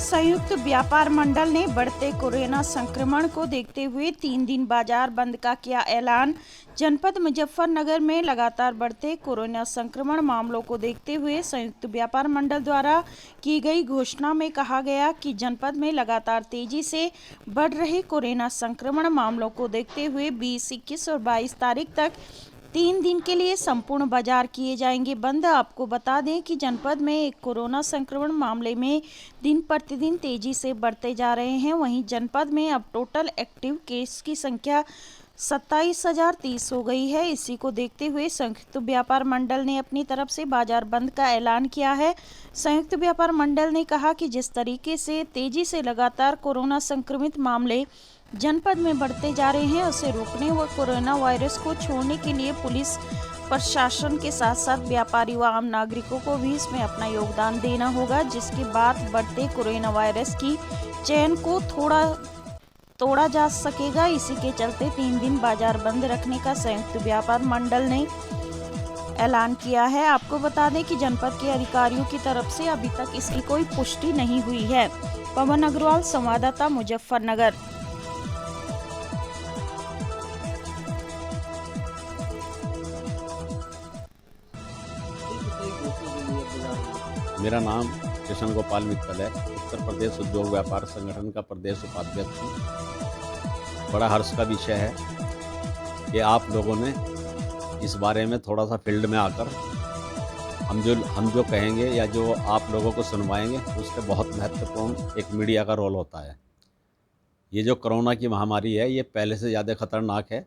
संयुक्त व्यापार मंडल ने बढ़ते कोरोना संक्रमण को देखते हुए 3 दिन बाजार बंद का किया ऐलान। जनपद मुजफ्फरनगर में लगातार बढ़ते कोरोना संक्रमण मामलों को देखते हुए संयुक्त व्यापार मंडल द्वारा की गई घोषणा में कहा गया कि जनपद में लगातार तेजी से बढ़ रहे कोरोना संक्रमण मामलों को देखते हुए 20, 21 और 22 तारीख तक 3 दिन के लिए संपूर्ण बाजार किए जाएंगे बंद। आपको बता दें कि जनपद में एक कोरोना संक्रमण मामले में दिन प्रतिदिन तेजी से बढ़ते जा रहे हैं। वहीं जनपद में अब टोटल एक्टिव केस की संख्या 27,030 हो गई है। इसी को देखते हुए संयुक्त व्यापार मंडल ने अपनी तरफ से बाजार बंद का ऐलान किया है। संयुक्त व्यापार मंडल ने कहा कि जिस तरीके से तेजी से लगातार कोरोना संक्रमित मामले जनपद में बढ़ते जा रहे हैं, उसे रोकने व कोरोना वायरस को छोड़ने के लिए पुलिस प्रशासन के साथ साथ व्यापारी व आम नागरिकों को भी इसमें अपना योगदान देना होगा, जिसके बाद बढ़ते कोरोना वायरस की चेन को तोड़ा जा सकेगा। इसी के चलते 3 दिन बाजार बंद रखने का संयुक्त व्यापार मंडल ने ऐलान किया है। आपको बता दें कि जनपद के अधिकारियों की तरफ से अभी तक इसकी कोई पुष्टि नहीं हुई है। पवन अग्रवाल, संवाददाता, मुजफ्फरनगर। मेरा नाम कृष्ण गोपाल मित्तल है। उत्तर प्रदेश उद्योग व्यापार संगठन का प्रदेश उपाध्यक्ष हूँ। बड़ा हर्ष का विषय है कि आप लोगों ने इस बारे में थोड़ा सा फील्ड में आकर हम जो कहेंगे या जो आप लोगों को सुनवाएंगे उसके बहुत महत्वपूर्ण एक मीडिया का रोल होता है। ये जो कोरोना की महामारी है ये पहले से ज़्यादा खतरनाक है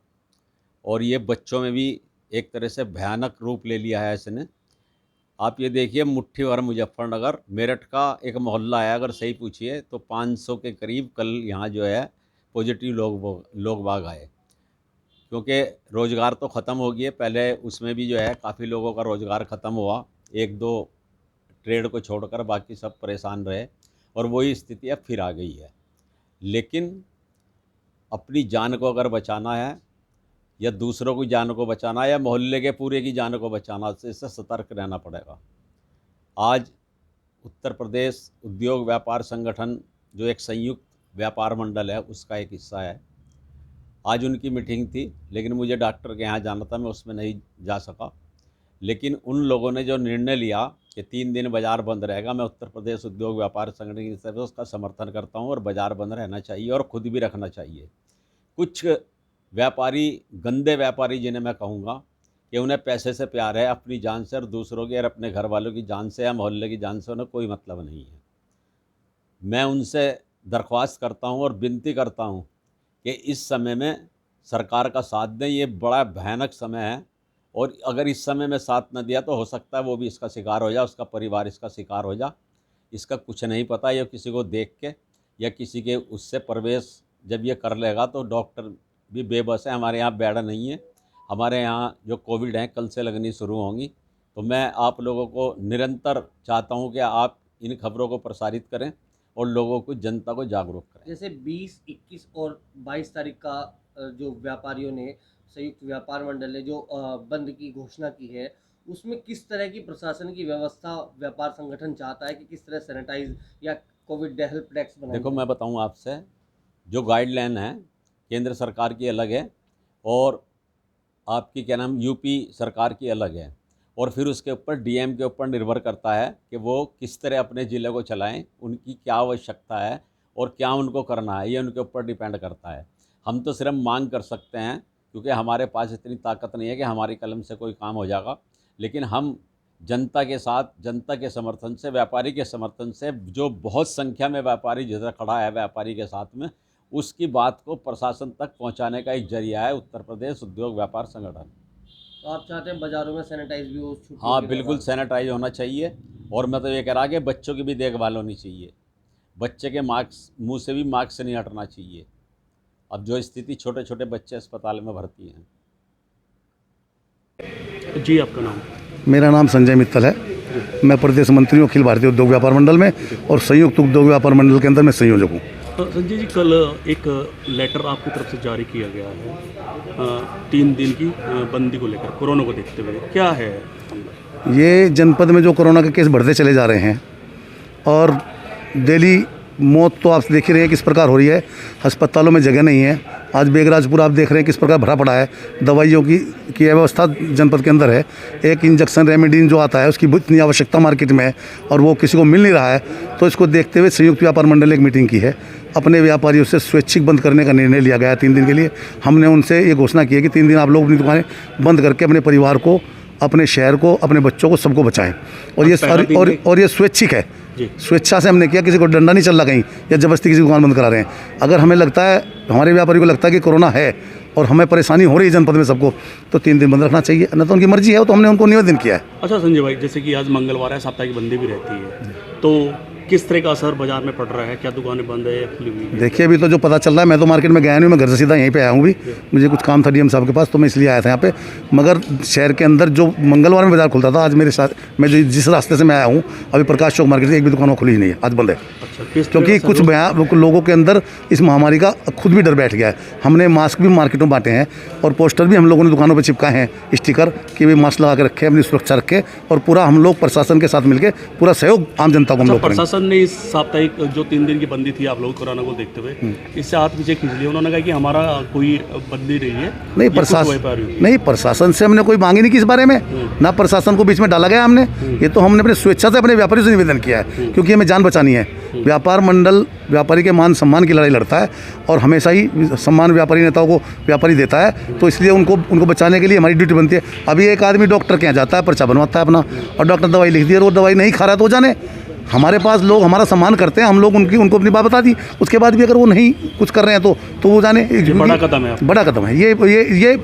और ये बच्चों में भी एक तरह से भयानक रूप ले लिया है इसने। आप ये देखिए, मुट्ठी भर मुजफ्फरनगर मेरठ का एक मोहल्ला है, अगर सही पूछिए तो 500 के करीब कल यहाँ जो है पॉजिटिव लोग बाग आए, क्योंकि रोज़गार तो ख़त्म हो गया। पहले उसमें भी जो है काफ़ी लोगों का रोज़गार ख़त्म हुआ, 1-2 ट्रेड को छोड़कर बाकी सब परेशान रहे और वही स्थिति अब फिर आ गई है। लेकिन अपनी जान को अगर बचाना है या दूसरों की जान को बचाना है या मोहल्ले के पूरे की जान को बचाना, तो इससे सतर्क रहना पड़ेगा। आज उत्तर प्रदेश उद्योग व्यापार संगठन जो एक संयुक्त व्यापार मंडल है उसका एक हिस्सा है। आज उनकी मीटिंग थी, लेकिन मुझे डॉक्टर के यहाँ जाना था, मैं उसमें नहीं जा सका। लेकिन उन लोगों ने जो निर्णय लिया कि 3 दिन बाज़ार बंद रहेगा, मैं उत्तर प्रदेश उद्योग व्यापार संगठन की तरफ से उसका समर्थन करता हूँ और बाज़ार बंद रहना चाहिए और ख़ुद भी रखना चाहिए। कुछ व्यापारी, गंदे व्यापारी जिन्हें मैं कहूँगा कि उन्हें पैसे से प्यार है, अपनी जान से और दूसरों की और अपने घर वालों की जान से या मोहल्ले की जान से उन्हें कोई मतलब नहीं है। मैं उनसे दरख्वास्त करता हूँ और विनती करता हूँ कि इस समय में सरकार का साथ दें। ये बड़ा भयानक समय है और अगर इस समय में साथ न दिया तो हो सकता है वो भी इसका शिकार हो जाए, उसका परिवार इसका शिकार हो जाए। इसका कुछ नहीं पता, ये किसी को देख के या किसी के उससे प्रवेश जब ये कर लेगा तो डॉक्टर भी बेबस है। हमारे यहाँ बेड नहीं है, हमारे यहाँ जो कोविड हैं कल से लगनी शुरू होंगी। तो मैं आप लोगों को निरंतर चाहता हूँ कि आप इन खबरों को प्रसारित करें और लोगों को, जनता को जागरूक करें। जैसे 20, 21 और 22 तारीख का जो व्यापारियों ने, संयुक्त व्यापार मंडल ने जो बंद की घोषणा की है, उसमें किस तरह की प्रशासन की व्यवस्था व्यापार संगठन चाहता है कि किस तरह सैनिटाइज या कोविड हेल्प डेस्क बनाए? देखो, मैं बताऊँ आपसे, जो गाइडलाइन है केंद्र सरकार की अलग है और आपकी क्या नाम यूपी सरकार की अलग है, और फिर उसके ऊपर डीएम के ऊपर निर्भर करता है कि वो किस तरह अपने ज़िले को चलाएं, उनकी क्या आवश्यकता है और क्या उनको करना है, ये उनके ऊपर डिपेंड करता है। हम तो सिर्फ मांग कर सकते हैं, क्योंकि हमारे पास इतनी ताकत नहीं है कि हमारी कलम से कोई काम हो जाएगा। लेकिन हम जनता के साथ, जनता के समर्थन से, व्यापारी के समर्थन से, जो बहुत संख्या में व्यापारी जिधर खड़ा है व्यापारी के साथ में, उसकी बात को प्रशासन तक पहुंचाने का एक जरिया है उत्तर प्रदेश उद्योग व्यापार संगठन। तो आप चाहते हैं बाज़ारों में सैनिटाइज भी हो? हाँ, बिल्कुल सैनिटाइज होना चाहिए। और मैं तो ये कह रहा कि बच्चों की भी देखभाल होनी चाहिए। बच्चे के मुंह से भी मास्क नहीं हटना चाहिए। अब जो स्थिति, छोटे छोटे बच्चे अस्पताल में भर्ती हैं। जी, आपका नाम? मेरा नाम संजय मित्तल है। मैं प्रदेश मंत्री हूँ अखिल भारतीय उद्योग व्यापार मंडल में और संयुक्त उद्योग व्यापार मंडल के अंदर मैं संयोजक हूँ। संजय जी, कल एक लेटर आपकी तरफ से जारी किया गया है 3 दिन की बंदी को लेकर, कोरोना को देखते हुए, क्या है? ये जनपद में जो कोरोना के केस बढ़ते चले जा रहे हैं और डेली मौत तो आप देख ही रहे हैं किस प्रकार हो रही है, अस्पतालों में जगह नहीं है। आज बेगराजपुर आप देख रहे हैं किस प्रकार भरा पड़ा है, दवाइयों की व्यवस्था जनपद के अंदर है। एक इंजेक्शन रेमेडीन जो आता है उसकी इतनी आवश्यकता मार्केट में है और वो किसी को मिल नहीं रहा है। तो इसको देखते हुए संयुक्त व्यापार मंडल ने एक मीटिंग की है, अपने व्यापारियों से स्वैच्छिक बंद करने का निर्णय लिया गया है 3 दिन के लिए। हमने उनसे ये घोषणा की है कि 3 दिन आप लोग अपनी दुकानें बंद करके अपने परिवार को, अपने शहर को, अपने बच्चों को, सबको बचाएं। और ये स्वैच्छिक है, स्वेच्छा से हमने किया, किसी को डंडा नहीं चल रहा कहीं या जबरदस्ती किसी दुकान बंद करा रहे हैं। अगर हमें लगता है, हमारे व्यापारी को लगता है कि कोरोना है और हमें परेशानी हो रही है जनपद में सबको, तो 3 दिन बंद रखना चाहिए, न तो उनकी मर्जी है, तो हमने उनको निवेदन किया है। अच्छा संजय भाई, जैसे कि आज मंगलवार है, साप्ताहिक बंदी भी रहती है, तो किस तरह का असर बाजार में पड़ रहा है? क्या दुकानें बंद है या खुली हुई है? देखिए, अभी तो जो पता चल रहा है, मैं तो मार्केट में गया नहीं, मैं घर से सीधा यहीं पे आया हूँ। भी मुझे कुछ काम था डीएम साहब के पास, तो मैं इसलिए आया था यहाँ पे। मगर शहर के अंदर जो मंगलवार में बाजार खुलता था, आज मेरे साथ मैं जिस रास्ते से मैं आया हूँ, अभी प्रकाश चौक मार्केट से एक भी दुकान खुली ही नहीं है, आज बंद है। क्योंकि कुछ लोगों के अंदर इस महामारी का खुद भी डर बैठ गया है। हमने मास्क भी मार्केटों में बांटे हैं और पोस्टर भी हम लोगों ने दुकानों पर चिपकाए हैं, स्टिकर कि भाई मास्क लगा के रखें, अपनी सुरक्षा रखें, और पूरा हम लोग प्रशासन के साथ मिलकर पूरा सहयोग आम जनता को हम लोग करेंगे। प्रशासन ने इस साप्ताहिक जो 3 दिन की बंदी थी आप लोग कोरोना को देखते हुए, इससे हाथ पीछे खींच लिया। उन्होंने कहा कि हमारा कोई बंदी नहीं है। नहीं, प्रशासन से हमने कोई मांगी नहीं कि इस बारे में, ना प्रशासन को बीच में डाला गया हमने। ये तो हमने अपनी स्वेच्छा से अपने व्यापारियों से निवेदन किया है, क्योंकि हमें जान बचानी है। व्यापार मंडल व्यापारी के मान सम्मान की लड़ाई लड़ता है और हमेशा ही सम्मान व्यापारी नेताओं को व्यापारी देता है, तो इसलिए उनको बचाने के लिए हमारी ड्यूटी बनती है। अभी एक आदमी डॉक्टर के यहाँ जाता है, पर्चा बनवाता है अपना, और डॉक्टर दवाई लिख दी और वो दवाई नहीं खा रहा तो जाने। हमारे पास लोग हमारा सम्मान करते हैं, हम लोग उनको अपनी बात बता दी, उसके बाद भी अगर वो नहीं कुछ कर रहे हैं तो वो जाने। बड़ा कदम है, बड़ा कदम है ये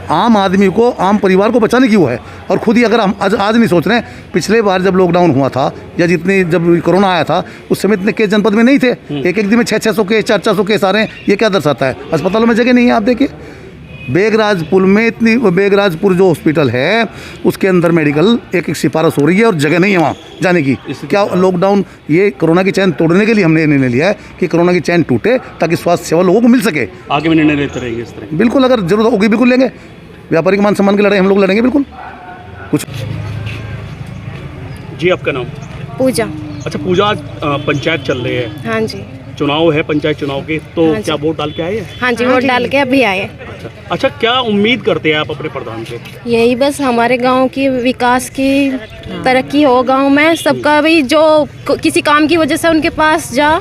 आम आदमी को, आम परिवार को बचाने की वो है। और खुद ही अगर हम आज नहीं सोच रहे हैं, पिछले बार जब लॉकडाउन हुआ था या जब कोरोना आया था, उस समय इतने केस जनपद में नहीं थे। एक दिन में 600 केस, 400 केस आ रहे हैं। ये क्या दर्शाता है? अस्पतालों में जगह नहीं है। आप देखिए बेगराजपुर में बेगराजपुर जो हॉस्पिटल है उसके अंदर मेडिकल एक सिफारिश हो रही है और जगह नहीं है वहाँ जाने की। क्या लॉकडाउन, ये कोरोना की चैन तोड़ने के लिए हमने निर्णय लिया है कि कोरोना की चैन टूटे ताकि स्वास्थ्य सेवा लोगों को मिल सके। आगे भी निर्णय लेते रहेंगे इस तरह? बिल्कुल, अगर जरूरत होगी बिल्कुल लेंगे। व्यापारी के मान सम्मान की लड़ाई हम लोग लड़ेंगे बिल्कुल। कुछ जी, आपका नाम? पूजा। अच्छा पूजा, आज पंचायत चल रही है। हाँ जी, चुनाव है पंचायत चुनाव के, तो हाँ क्या वोट डाल के आए हैं? हाँ जी, वोट डाल के अभी आए। अच्छा, क्या उम्मीद करते हैं आप अपने प्रधान से? यही बस हमारे गांव की विकास की, तरक्की हो गांव में सबका, भी जो किसी काम की वजह से उनके पास जा,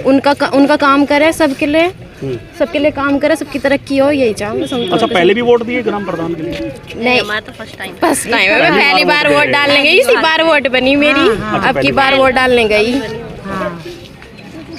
उनका काम करे, सबके लिए काम करे, सबकी तरक्की हो, यही चाहूँ। अच्छा, पहले भी वोट दिए ग्राम प्रधान के लिए? नहीं, हमारा तो फर्स्ट टाइम है। पहली बार वोट डालने गई, इसी बार वोट बनी मेरी, अब की बार वोट डालने गई।